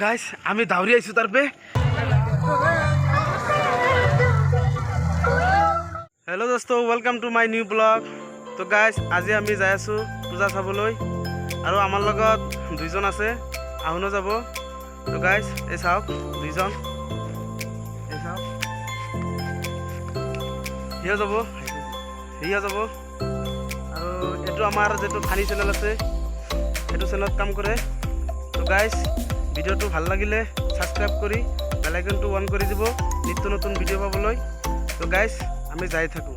Guys আমি দাউরি আইছো তারপে हेलो दोस्तों welcome to my new blog. तो गाइस আজি আমি যাই আছো পূজা চাবলৈ আৰু আমাৰ লগত দুইজন আছে আহুনো যাব। তো গাইস এই চাওক দুইজন এই চাওক হিয়া যাব আৰু এটো আমাৰ যেটো ফানি চেনেল আছে এটো চেনেলত কাম কৰে। তো গাইস ভিডিওটো ভাল লাগিলে সাবস্ক্ৰাইব কৰি বেল আইকনটো অন কৰি দিব নিত্য নতুন ভিডিও পাবলৈ। তো গাইস আমি যাই থাকো।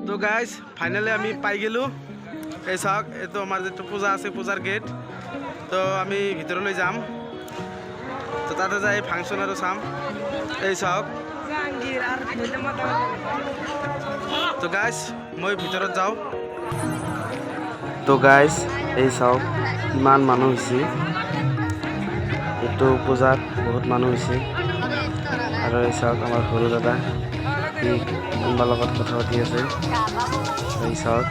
তো গাইস ফাইনালি আমি পাই গেলো। এই চাওক এটো আমাৰ যেটো পূজা আছে পূজাৰ গেট। তো আমি ভিতৰলৈ যাম। তো তাতে যাই ফাংচন আৰু চাম। এই চাওক তো গাইস মই ভিতৰত যাওঁ। তো গাইস এই চাওক ইমান মানুহ হৈছে এইটো পূজাত বহুত মানুহ হৈছে আৰু এই চাওক আমাৰ সৰু দাদা কোনোবা লগত কথা পাতি আছে এই চাওক।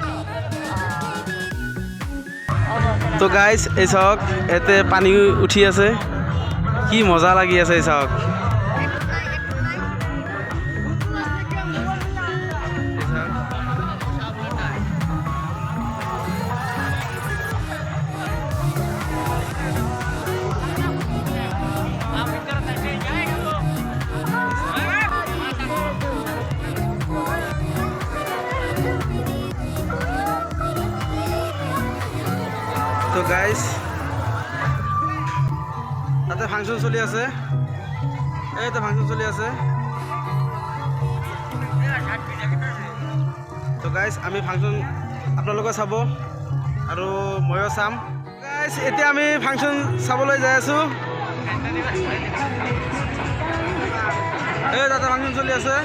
তো গাইস এই চাওক এতে পানী উঠি আছে কি মজা লাগি আছে এই চাওক। তো গাইস তাতে ফাংশন চলি আছে এইটা ফাংশন চলি আছে। তো গাইস আমি ফাংশন আপোনালোকে চাব আৰু ময়ো চাম। গাইস এতিয়া আমি ফাংশন চাবলৈ যাই আছো। এই তাতে ফাংশন চলি আছে।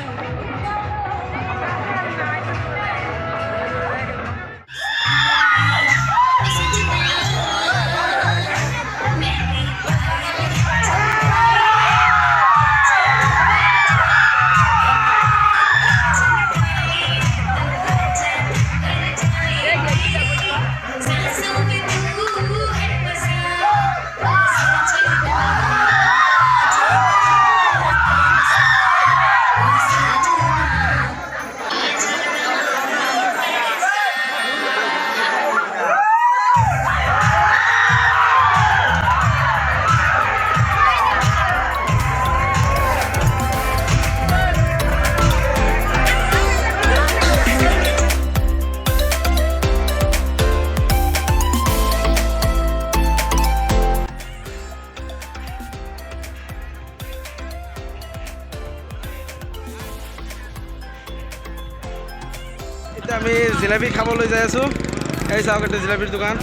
আমি জিলাপি খাবলৈ যাই আছো। এই চাওক এটা জিলাপিৰ দোকান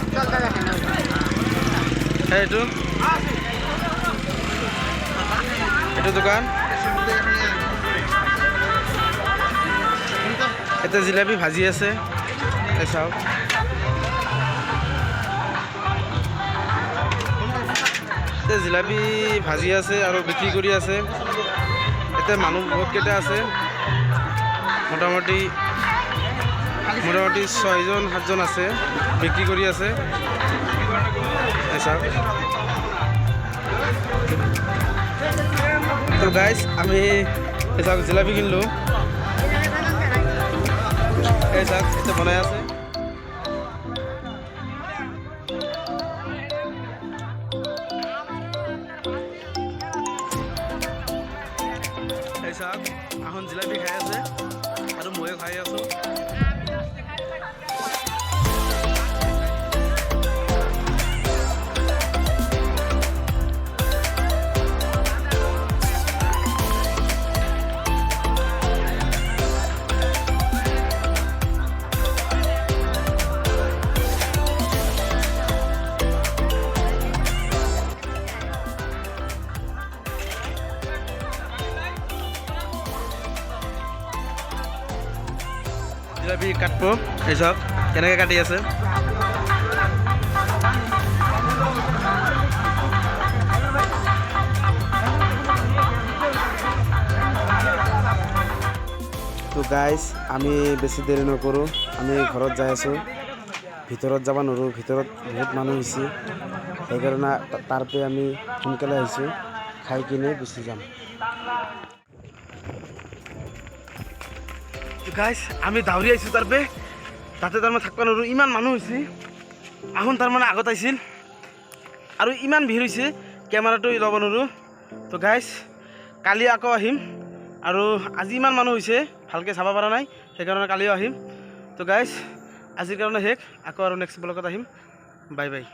এইটো দোকান এটা জিলাপি ভাজি আছে। এই চাওক এটা জিলাপি ভাজি আছে আৰু বিক্ৰী কৰি আছে। এটা মানুহ বহুত কেইটা আছে মোটামুটি 6জন 7জন আছে বিক্রি কৰি আছে। তো গাইস আমি এই চাওক জিলাপি কিনলো। এই চাওক এটা বনাই আছে। এই চাওক এখন জিলাপি খাই আছে আৰু ময়ো খাই আছো। জিলাপি কাটবো এই সব কেনেকৈ কাটি আছে। তো গাইজ আমি বেছি দেৰি নকৰোঁ, আমি ঘৰত যাই আছোঁ। ভিতৰত যাব নোৱাৰোঁ, ভিতৰত বহুত মানুহ হৈছে, সেইকাৰণে তাৰপে আমি সোনকালে আহিছোঁ, খাই কিনে গুচি যাম। গাইজ আমি দাউৰি আহিছোঁ তাৰপে, তাতে তাৰমানে থাকিব নোৱাৰোঁ, ইমান মানুহ হৈছে। আহোন তাৰমানে আগত আহিছিল আৰু ইমান ভিৰ হৈছে কেমেৰাটো ল'ব নোৱাৰোঁ। তো গাইজ কালি আকৌ আহিম, আৰু আজি ইমান মানুহ হৈছে ভালকৈ চাব পৰা নাই, সেইকাৰণে কালিও আহিম। তো গাইজ আজিৰ কাৰণে শেষ, আকৌ আৰু নেক্সট ব্লগত আহিম। Bye bye.